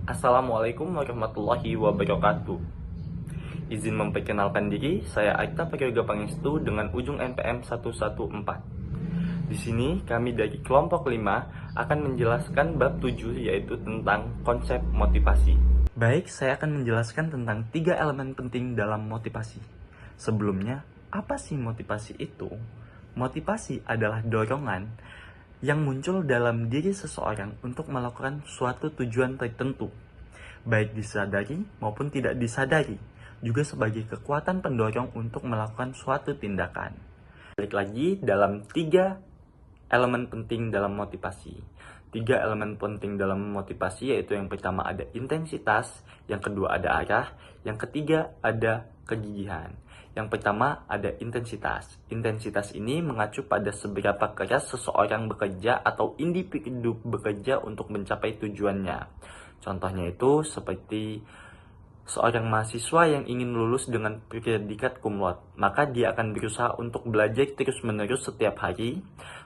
Assalamualaikum warahmatullahi wabarakatuh. Izin memperkenalkan diri, saya Aita Prayoga Pangestu dengan ujung NPM 114. Di sini kami dari kelompok 5 akan menjelaskan bab 7 yaitu tentang konsep motivasi. Baik, saya akan menjelaskan tentang 3 elemen penting dalam motivasi. Sebelumnya, apa sih motivasi itu? Motivasi adalah dorongan yang muncul dalam diri seseorang untuk melakukan suatu tujuan tertentu, baik disadari maupun tidak disadari, juga sebagai kekuatan pendorong untuk melakukan suatu tindakan. Balik lagi dalam 3 elemen penting dalam motivasi. 3 elemen penting dalam motivasi yaitu yang pertama ada intensitas, yang kedua ada arah, yang ketiga ada kegigihan. Yang pertama ada intensitas. Intensitas ini mengacu pada seberapa keras seseorang bekerja atau individu bekerja untuk mencapai tujuannya. Contohnya itu seperti seorang mahasiswa yang ingin lulus dengan predikat cum laude, maka dia akan berusaha untuk belajar terus-menerus setiap hari,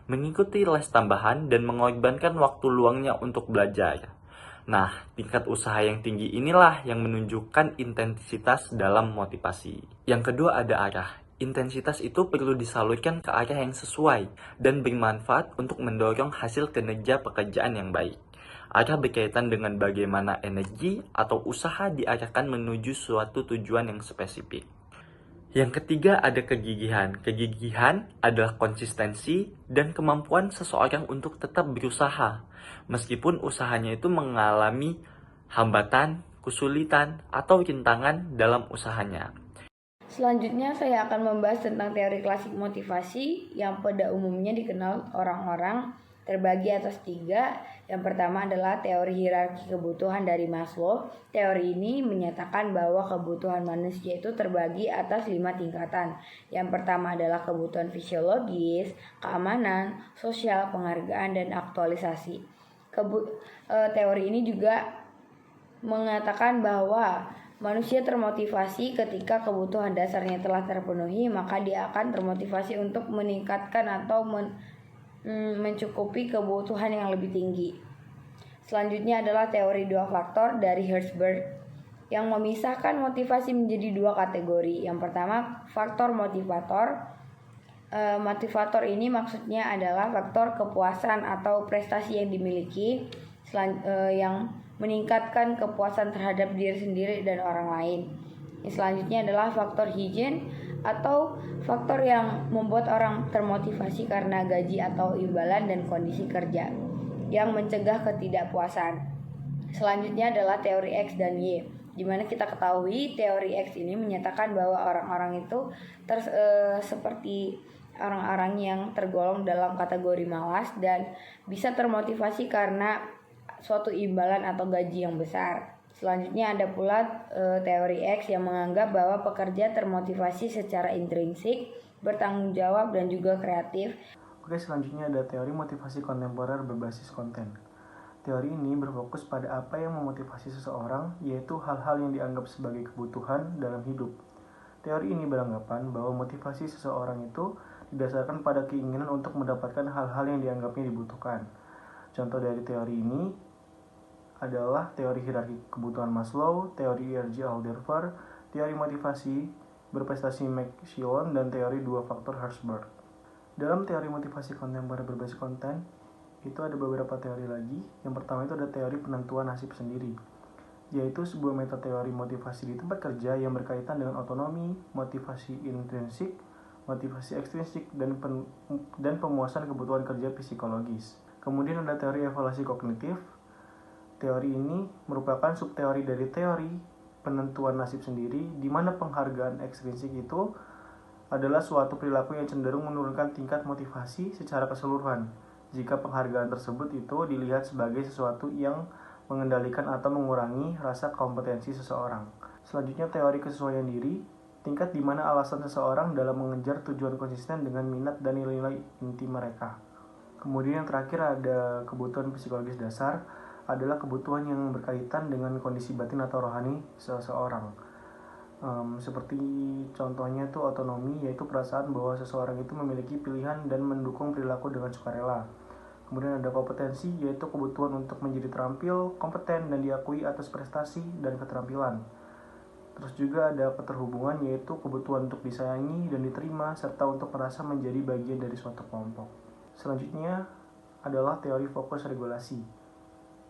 mengikuti les tambahan, dan mengorbankan waktu luangnya untuk belajar. Nah, tingkat usaha yang tinggi inilah yang menunjukkan intensitas dalam motivasi. Yang kedua ada arah. Intensitas itu perlu disalurkan ke arah yang sesuai dan bermanfaat untuk mendorong hasil kinerja pekerjaan yang baik. Arah berkaitan dengan bagaimana energi atau usaha diarahkan menuju suatu tujuan yang spesifik. Yang ketiga ada kegigihan. Kegigihan adalah konsistensi dan kemampuan seseorang untuk tetap berusaha, meskipun usahanya itu mengalami hambatan, kesulitan, atau rintangan dalam usahanya. Selanjutnya saya akan membahas tentang teori klasik motivasi yang pada umumnya dikenal orang-orang terbagi atas 3. Yang pertama adalah teori hierarki kebutuhan dari Maslow. Teori ini menyatakan bahwa kebutuhan manusia itu terbagi atas 5 tingkatan. Yang pertama adalah kebutuhan fisiologis, keamanan, sosial, penghargaan, dan aktualisasi. Teori ini juga mengatakan bahwa manusia termotivasi ketika kebutuhan dasarnya telah terpenuhi, maka dia akan termotivasi untuk meningkatkan atau mencukupi kebutuhan yang lebih tinggi. Selanjutnya adalah teori 2 faktor dari Herzberg yang memisahkan motivasi menjadi 2 kategori. Yang pertama, faktor motivator. Motivator ini maksudnya adalah faktor kepuasan atau prestasi yang dimiliki yang meningkatkan kepuasan terhadap diri sendiri dan orang lain. Selanjutnya adalah faktor higien atau faktor yang membuat orang termotivasi karena gaji atau imbalan dan kondisi kerja yang mencegah ketidakpuasan. Selanjutnya adalah teori X dan Y, di mana kita ketahui teori X ini menyatakan bahwa orang-orang itu seperti orang-orang yang tergolong dalam kategori malas dan bisa termotivasi karena suatu imbalan atau gaji yang besar. Selanjutnya ada pula teori X yang menganggap bahwa pekerja termotivasi secara intrinsik, bertanggung jawab, dan juga kreatif. Oke, selanjutnya ada teori motivasi kontemporer berbasis konten. Teori ini berfokus pada apa yang memotivasi seseorang, yaitu hal-hal yang dianggap sebagai kebutuhan dalam hidup. Teori ini beranggapan bahwa motivasi seseorang itu didasarkan pada keinginan untuk mendapatkan hal-hal yang dianggapnya dibutuhkan. Contoh dari teori ini adalah teori hierarki kebutuhan Maslow, teori E.R.G. Alderfer, teori motivasi berprestasi McClellan, dan teori 2 faktor Herzberg. Dalam teori motivasi kontemporer berbasis konten, itu ada beberapa teori lagi. Yang pertama itu ada teori penentuan nasib sendiri, yaitu sebuah metode teori motivasi di tempat kerja yang berkaitan dengan otonomi, motivasi intrinsik, motivasi ekstrinsik, dan pemuasan kebutuhan kerja psikologis. Kemudian ada teori evaluasi kognitif. Teori ini merupakan subteori dari teori penentuan nasib sendiri, di mana penghargaan ekstrinsik itu adalah suatu perilaku yang cenderung menurunkan tingkat motivasi secara keseluruhan jika penghargaan tersebut itu dilihat sebagai sesuatu yang mengendalikan atau mengurangi rasa kompetensi seseorang. Selanjutnya teori kesesuaian diri, tingkat di mana alasan seseorang dalam mengejar tujuan konsisten dengan minat dan nilai-nilai inti mereka. Kemudian yang terakhir ada kebutuhan psikologis dasar, adalah kebutuhan yang berkaitan dengan kondisi batin atau rohani seseorang. Seperti contohnya itu otonomi, yaitu perasaan bahwa seseorang itu memiliki pilihan dan mendukung perilaku dengan sukarela. Kemudian ada kompetensi, yaitu kebutuhan untuk menjadi terampil, kompeten, dan diakui atas prestasi dan keterampilan. Terus juga ada keterhubungan, yaitu kebutuhan untuk disayangi dan diterima, serta untuk merasa menjadi bagian dari suatu kelompok. Selanjutnya adalah teori fokus regulasi.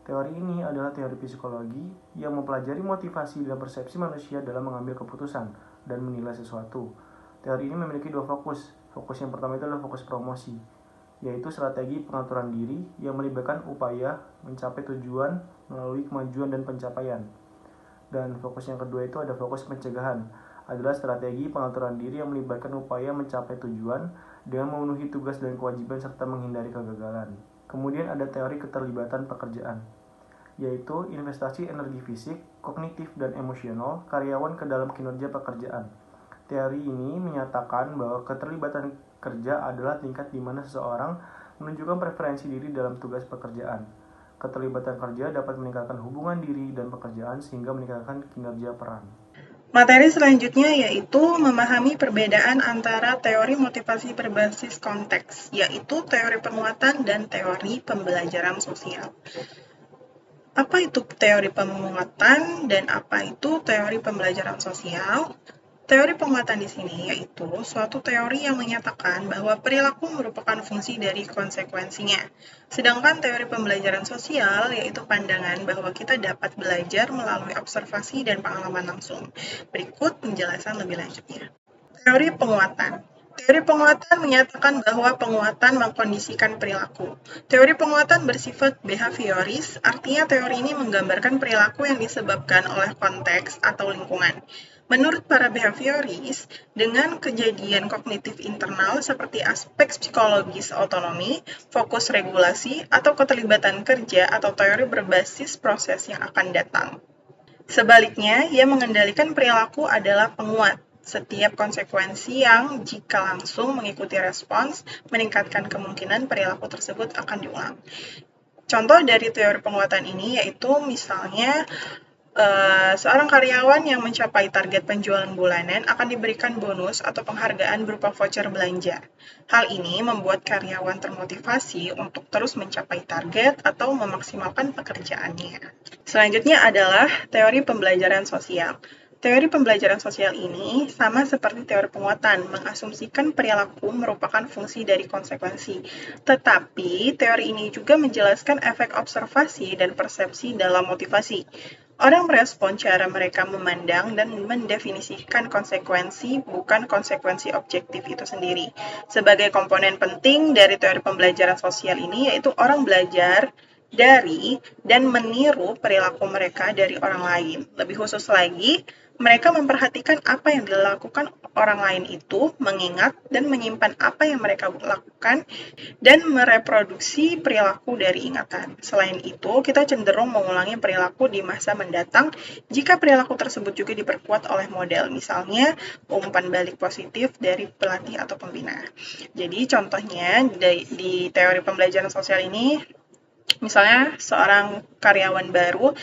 Teori ini adalah teori psikologi yang mempelajari motivasi dan persepsi manusia dalam mengambil keputusan dan menilai sesuatu. Teori ini memiliki dua fokus. Fokus yang pertama itu adalah fokus promosi, yaitu strategi pengaturan diri yang melibatkan upaya mencapai tujuan melalui kemajuan dan pencapaian. Dan fokus yang kedua itu ada fokus pencegahan, adalah strategi pengaturan diri yang melibatkan upaya mencapai tujuan dengan memenuhi tugas dan kewajiban serta menghindari kegagalan. Kemudian ada teori keterlibatan pekerjaan, yaitu investasi energi fisik, kognitif, dan emosional karyawan ke dalam kinerja pekerjaan. Teori ini menyatakan bahwa keterlibatan kerja adalah tingkat di mana seseorang menunjukkan preferensi diri dalam tugas pekerjaan. Keterlibatan kerja dapat meningkatkan hubungan diri dan pekerjaan sehingga meningkatkan kinerja peran. Materi selanjutnya yaitu memahami perbedaan antara teori motivasi berbasis konteks, yaitu teori penguatan dan teori pembelajaran sosial. Apa itu teori penguatan dan apa itu teori pembelajaran sosial? Teori penguatan di sini yaitu suatu teori yang menyatakan bahwa perilaku merupakan fungsi dari konsekuensinya. Sedangkan teori pembelajaran sosial yaitu pandangan bahwa kita dapat belajar melalui observasi dan pengalaman langsung. Berikut penjelasan lebih lanjutnya. Teori penguatan. Teori penguatan menyatakan bahwa penguatan mengkondisikan perilaku. Teori penguatan bersifat behavioris, artinya teori ini menggambarkan perilaku yang disebabkan oleh konteks atau lingkungan. Menurut para behavioris, dengan kejadian kognitif internal seperti aspek psikologis otonomi, fokus regulasi, atau keterlibatan kerja atau teori berbasis proses yang akan datang. Sebaliknya, ia mengendalikan perilaku adalah penguat. Setiap konsekuensi yang jika langsung mengikuti respons, meningkatkan kemungkinan perilaku tersebut akan diulang. Contoh dari teori penguatan ini yaitu misalnya, seorang karyawan yang mencapai target penjualan bulanan akan diberikan bonus atau penghargaan berupa voucher belanja. Hal ini membuat karyawan termotivasi untuk terus mencapai target atau memaksimalkan pekerjaannya. Selanjutnya adalah teori pembelajaran sosial. Teori pembelajaran sosial ini sama seperti teori penguatan, mengasumsikan perilaku merupakan fungsi dari konsekuensi. Tetapi, teori ini juga menjelaskan efek observasi dan persepsi dalam motivasi. Orang merespon cara mereka memandang dan mendefinisikan konsekuensi, bukan konsekuensi objektif itu sendiri. Sebagai komponen penting dari teori pembelajaran sosial ini, yaitu orang belajar dari dan meniru perilaku mereka dari orang lain. Lebih khusus lagi, mereka memperhatikan apa yang dilakukan orang lain itu, mengingat dan menyimpan apa yang mereka lakukan, dan mereproduksi perilaku dari ingatan. Selain itu, kita cenderung mengulangi perilaku di masa mendatang jika perilaku tersebut juga diperkuat oleh model, misalnya umpan balik positif dari pelatih atau pembina. Jadi contohnya di teori pembelajaran sosial ini, misalnya seorang karyawan baru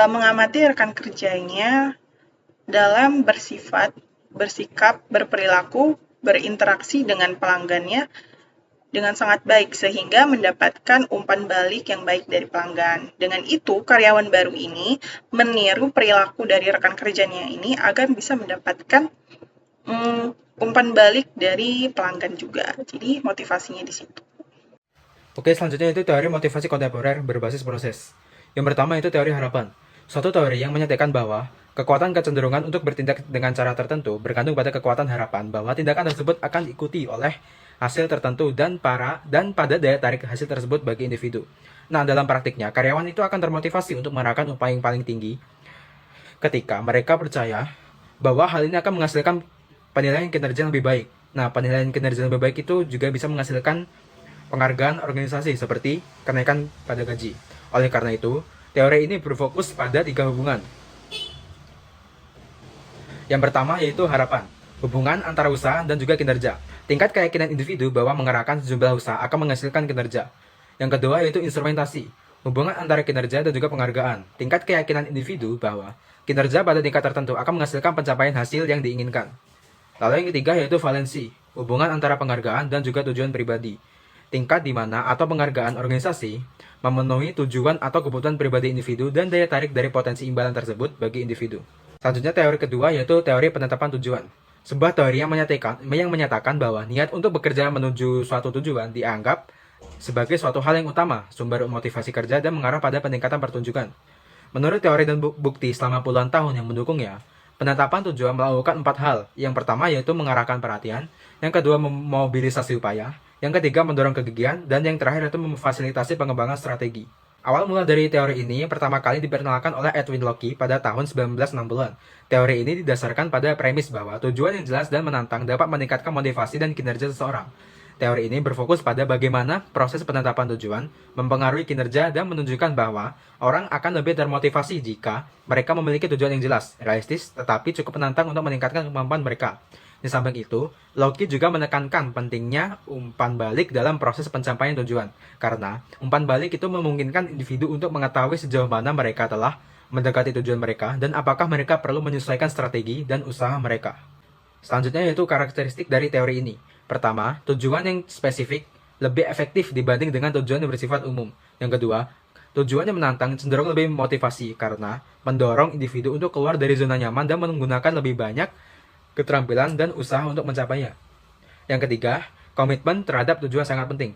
mengamati rekan kerjanya dalam bersikap, berperilaku, berinteraksi dengan pelanggannya dengan sangat baik sehingga mendapatkan umpan balik yang baik dari pelanggan. Dengan itu, karyawan baru ini meniru perilaku dari rekan kerjanya ini agar bisa mendapatkan umpan balik dari pelanggan juga. Jadi motivasinya di situ. Oke, selanjutnya itu teori motivasi kontemporer berbasis proses. Yang pertama itu teori harapan. Suatu teori yang menyatakan bahwa kekuatan kecenderungan untuk bertindak dengan cara tertentu bergantung pada kekuatan harapan bahwa tindakan tersebut akan diikuti oleh hasil tertentu dan pada daya tarik hasil tersebut bagi individu. Nah, dalam praktiknya, karyawan itu akan termotivasi untuk mengarahkan upaya yang paling tinggi ketika mereka percaya bahwa hal ini akan menghasilkan penilaian kinerja yang lebih baik. Nah, penilaian kinerja yang lebih baik itu juga bisa menghasilkan penghargaan organisasi seperti kenaikan pada gaji. Oleh karena itu, teori ini berfokus pada 3 hubungan. Yang pertama yaitu harapan, hubungan antara usaha dan juga kinerja. Tingkat keyakinan individu bahwa mengerahkan sejumlah usaha akan menghasilkan kinerja. Yang kedua yaitu instrumentasi, hubungan antara kinerja dan juga penghargaan. Tingkat keyakinan individu bahwa kinerja pada tingkat tertentu akan menghasilkan pencapaian hasil yang diinginkan. Lalu yang ketiga yaitu valensi, hubungan antara penghargaan dan juga tujuan pribadi. tingkat di mana atau penghargaan organisasi memenuhi tujuan atau kebutuhan pribadi individu dan daya tarik dari potensi imbalan tersebut bagi individu. Selanjutnya teori kedua yaitu teori penetapan tujuan. Sebuah teori yang menyatakan bahwa niat untuk bekerja menuju suatu tujuan dianggap sebagai suatu hal yang utama, sumber motivasi kerja dan mengarah pada peningkatan pertunjukan. Menurut teori dan bukti selama puluhan tahun yang mendukungnya, penetapan tujuan melakukan 4 hal. Yang pertama yaitu mengarahkan perhatian, yang kedua memobilisasi upaya, yang ketiga mendorong kegigihan, dan yang terakhir itu memfasilitasi pengembangan strategi. Awal mula dari teori ini pertama kali diperkenalkan oleh Edwin Locke pada tahun 1960-an. Teori ini didasarkan pada premis bahwa tujuan yang jelas dan menantang dapat meningkatkan motivasi dan kinerja seseorang. Teori ini berfokus pada bagaimana proses penetapan tujuan mempengaruhi kinerja dan menunjukkan bahwa orang akan lebih termotivasi jika mereka memiliki tujuan yang jelas, realistis, tetapi cukup menantang untuk meningkatkan kemampuan mereka. Di samping itu, Locke juga menekankan pentingnya umpan balik dalam proses pencapaian tujuan, karena umpan balik itu memungkinkan individu untuk mengetahui sejauh mana mereka telah mendekati tujuan mereka dan apakah mereka perlu menyesuaikan strategi dan usaha mereka. Selanjutnya yaitu karakteristik dari teori ini. Pertama, tujuan yang spesifik lebih efektif dibanding dengan tujuan yang bersifat umum. Yang kedua, tujuan yang menantang cenderung lebih motivasi karena mendorong individu untuk keluar dari zona nyaman dan menggunakan lebih banyak keterampilan dan usaha untuk mencapainya. Yang ketiga, komitmen terhadap tujuan sangat penting.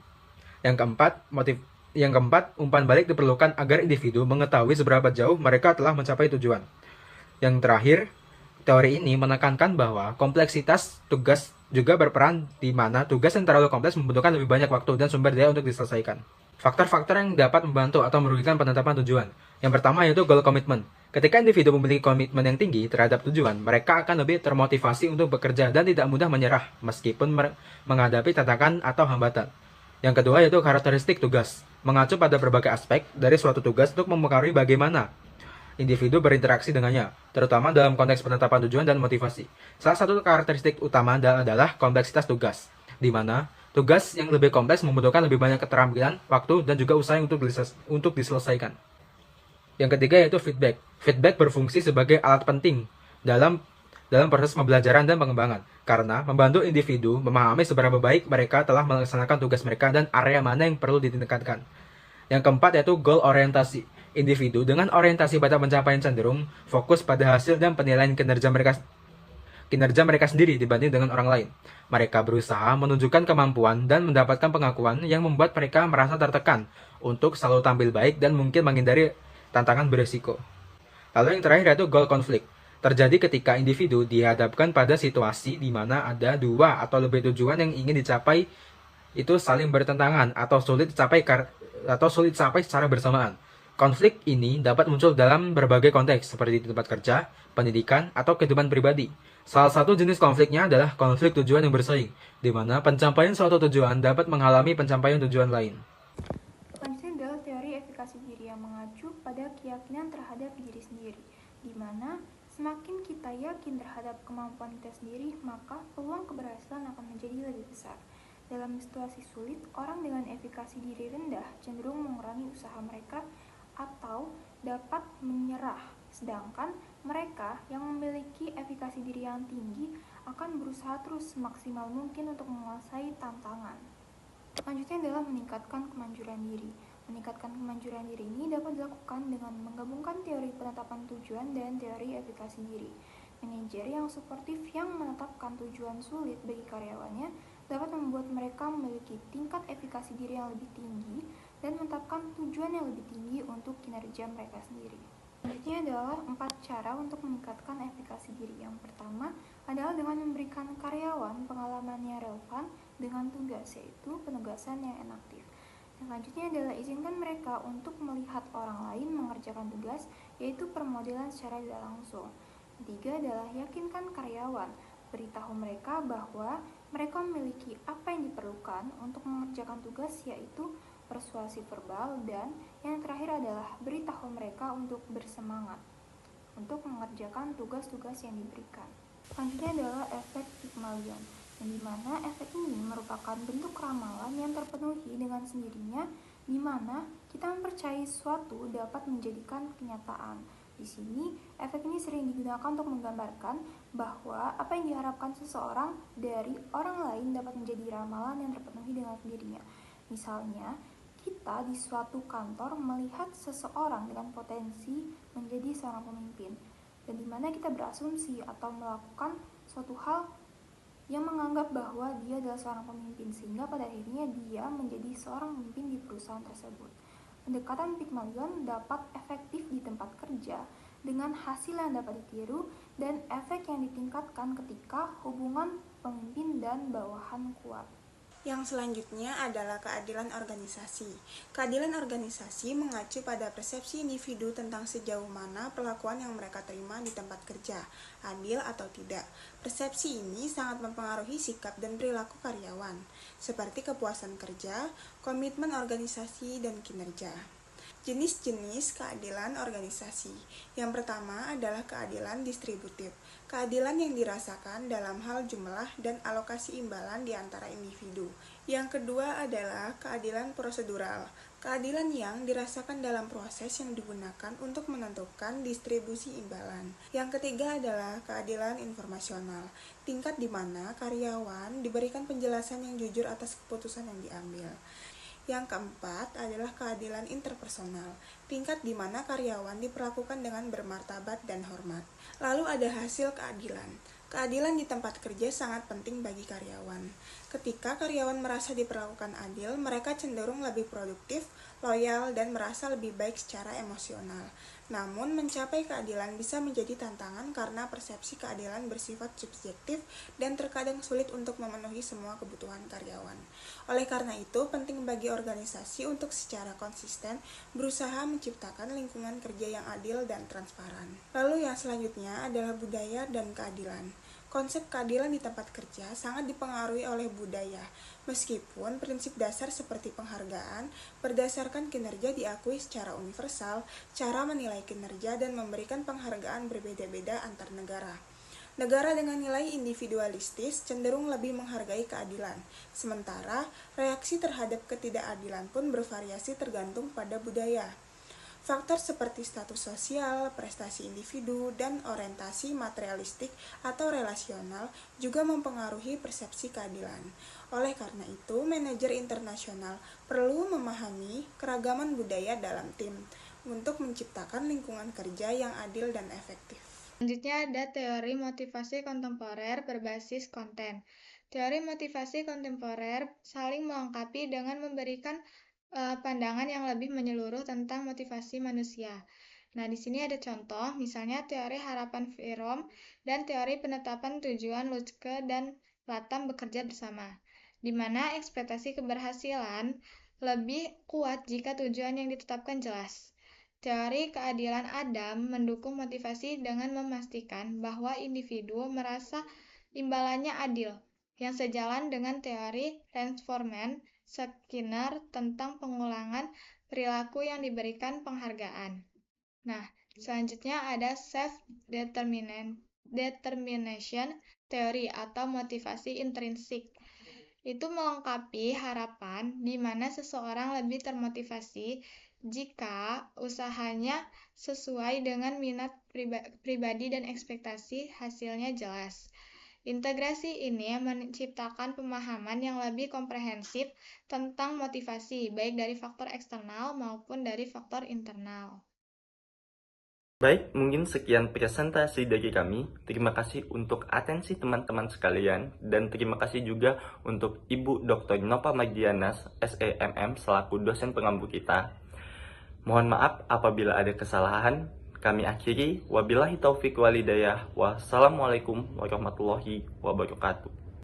Yang keempat, umpan balik diperlukan agar individu mengetahui seberapa jauh mereka telah mencapai tujuan. Yang terakhir, teori ini menekankan bahwa kompleksitas tugas juga berperan di mana tugas yang terlalu kompleks membutuhkan lebih banyak waktu dan sumber daya untuk diselesaikan. Faktor-faktor yang dapat membantu atau merugikan penetapan tujuan. Yang pertama yaitu goal commitment. Ketika individu memiliki komitmen yang tinggi terhadap tujuan, mereka akan lebih termotivasi untuk bekerja dan tidak mudah menyerah meskipun menghadapi tantangan atau hambatan. Yang kedua yaitu karakteristik tugas, mengacu pada berbagai aspek dari suatu tugas untuk mempengaruhi bagaimana individu berinteraksi dengannya, terutama dalam konteks penetapan tujuan dan motivasi. Salah satu karakteristik utama adalah kompleksitas tugas, di mana tugas yang lebih kompleks membutuhkan lebih banyak keterampilan, waktu, dan juga usaha untuk diselesaikan. Yang ketiga yaitu feedback. Feedback berfungsi sebagai alat penting dalam proses pembelajaran dan pengembangan, karena membantu individu memahami seberapa baik mereka telah melaksanakan tugas mereka dan area mana yang perlu ditingkatkan. Yang keempat yaitu goal orientasi. Individu dengan orientasi pada pencapaian cenderung fokus pada hasil dan penilaian kinerja mereka sendiri dibanding dengan orang lain. Mereka berusaha menunjukkan kemampuan dan mendapatkan pengakuan yang membuat mereka merasa tertekan untuk selalu tampil baik dan mungkin menghindari tantangan beresiko. Lalu yang terakhir yaitu goal konflik. Terjadi ketika individu dihadapkan pada situasi di mana ada dua atau lebih tujuan yang ingin dicapai itu saling bertentangan atau sulit dicapai secara bersamaan. Konflik ini dapat muncul dalam berbagai konteks seperti di tempat kerja, pendidikan, atau kehidupan pribadi. Salah satu jenis konfliknya adalah konflik tujuan yang bersaing, di mana pencapaian suatu tujuan dapat menghalangi pencapaian tujuan lain. Selanjutnya adalah teori efikasi diri yang mengacu pada keyakinan terhadap diri sendiri, di mana semakin kita yakin terhadap kemampuan kita sendiri, maka peluang keberhasilan akan menjadi lebih besar. Dalam situasi sulit, orang dengan efikasi diri rendah cenderung mengurangi usaha mereka atau dapat menyerah, sedangkan mereka yang memiliki efikasi diri yang tinggi akan berusaha terus semaksimal mungkin untuk menguasai tantangan. Selanjutnya adalah meningkatkan kemanjuran diri. Meningkatkan kemanjuran diri ini dapat dilakukan dengan menggabungkan teori penetapan tujuan dan teori efikasi diri. Manajer yang suportif yang menetapkan tujuan sulit bagi karyawannya dapat membuat mereka memiliki tingkat efikasi diri yang lebih tinggi dan menetapkan tujuan yang lebih tinggi untuk kinerja mereka sendiri. Selanjutnya adalah 4 cara untuk meningkatkan efikasi diri. Yang pertama adalah dengan memberikan karyawan pengalaman yang relevan dengan tugas, yaitu penugasan yang inaktif. Selanjutnya adalah izinkan mereka untuk melihat orang lain mengerjakan tugas, yaitu permodelan secara tidak langsung. Ketiga adalah yakinkan karyawan, beritahu mereka bahwa mereka memiliki apa yang diperlukan untuk mengerjakan tugas, yaitu persuasi verbal, dan yang terakhir adalah beritahu mereka untuk bersemangat untuk mengerjakan tugas-tugas yang diberikan. Selanjutnya adalah efek Pygmalion, yang dimana efek ini merupakan bentuk ramalan yang terpenuhi dengan sendirinya, di mana kita mempercayai sesuatu dapat menjadikan kenyataan. Di sini, efek ini sering digunakan untuk menggambarkan bahwa apa yang diharapkan seseorang dari orang lain dapat menjadi ramalan yang terpenuhi dengan sendirinya. Misalnya, kita di suatu kantor melihat seseorang dengan potensi menjadi seorang pemimpin, dan di mana kita berasumsi atau melakukan suatu hal yang menganggap bahwa dia adalah seorang pemimpin, sehingga pada akhirnya dia menjadi seorang pemimpin di perusahaan tersebut. Pendekatan Pygmalion dapat efektif di tempat kerja dengan hasil yang dapat ditiru dan efek yang ditingkatkan ketika hubungan pemimpin dan bawahan kuat. Yang selanjutnya adalah keadilan organisasi. Keadilan organisasi mengacu pada persepsi individu tentang sejauh mana perlakuan yang mereka terima di tempat kerja, adil atau tidak. Persepsi ini sangat mempengaruhi sikap dan perilaku karyawan, seperti kepuasan kerja, komitmen organisasi, dan kinerja. Jenis-jenis keadilan organisasi. Yang pertama adalah keadilan distributif. Keadilan yang dirasakan dalam hal jumlah dan alokasi imbalan di antara individu. Yang kedua adalah keadilan prosedural. Keadilan yang dirasakan dalam proses yang digunakan untuk menentukan distribusi imbalan. Yang ketiga adalah keadilan informasional. Tingkat di mana karyawan diberikan penjelasan yang jujur atas keputusan yang diambil. Yang keempat adalah keadilan interpersonal, tingkat di mana karyawan diperlakukan dengan bermartabat dan hormat. Lalu ada hasil keadilan. Keadilan di tempat kerja sangat penting bagi karyawan. Ketika karyawan merasa diperlakukan adil, mereka cenderung lebih produktif, loyal, dan merasa lebih baik secara emosional. Namun, mencapai keadilan bisa menjadi tantangan karena persepsi keadilan bersifat subjektif dan terkadang sulit untuk memenuhi semua kebutuhan karyawan. Oleh karena itu, penting bagi organisasi untuk secara konsisten berusaha menciptakan lingkungan kerja yang adil dan transparan. Lalu yang selanjutnya adalah budaya dan keadilan. Konsep keadilan di tempat kerja sangat dipengaruhi oleh budaya, meskipun prinsip dasar seperti penghargaan berdasarkan kinerja diakui secara universal, cara menilai kinerja dan memberikan penghargaan berbeda-beda antar negara. Negara dengan nilai individualistis cenderung lebih menghargai keadilan, sementara reaksi terhadap ketidakadilan pun bervariasi tergantung pada budaya. Faktor seperti status sosial, prestasi individu, dan orientasi materialistik atau relasional juga mempengaruhi persepsi keadilan. Oleh karena itu, manajer internasional perlu memahami keragaman budaya dalam tim untuk menciptakan lingkungan kerja yang adil dan efektif. Selanjutnya ada teori motivasi kontemporer berbasis konten. Teori motivasi kontemporer saling melengkapi dengan memberikan pandangan yang lebih menyeluruh tentang motivasi manusia. Nah, di sini ada contoh, misalnya teori harapan Fromm dan teori penetapan tujuan Lutke dan Latham bekerja bersama, di mana ekspektasi keberhasilan lebih kuat jika tujuan yang ditetapkan jelas. Teori keadilan Adam mendukung motivasi dengan memastikan bahwa individu merasa imbalannya adil, yang sejalan dengan teori reinforcement Skinner tentang pengulangan perilaku yang diberikan penghargaan. Nah, selanjutnya ada self-determination theory atau motivasi intrinsik. Itu melengkapi harapan di mana seseorang lebih termotivasi jika usahanya sesuai dengan minat pribadi dan ekspektasi hasilnya jelas. Integrasi ini menciptakan pemahaman yang lebih komprehensif tentang motivasi, baik dari faktor eksternal maupun dari faktor internal. Baik, mungkin sekian presentasi dari kami. Terima kasih untuk atensi teman-teman sekalian, dan terima kasih juga untuk Ibu Dr. Nova Magdianas, SEMM, selaku dosen pengampu kita. Mohon maaf apabila ada kesalahan. Kami akhiri, wabillahi taufiq walhidayah, wassalamualaikum warahmatullahi wabarakatuh.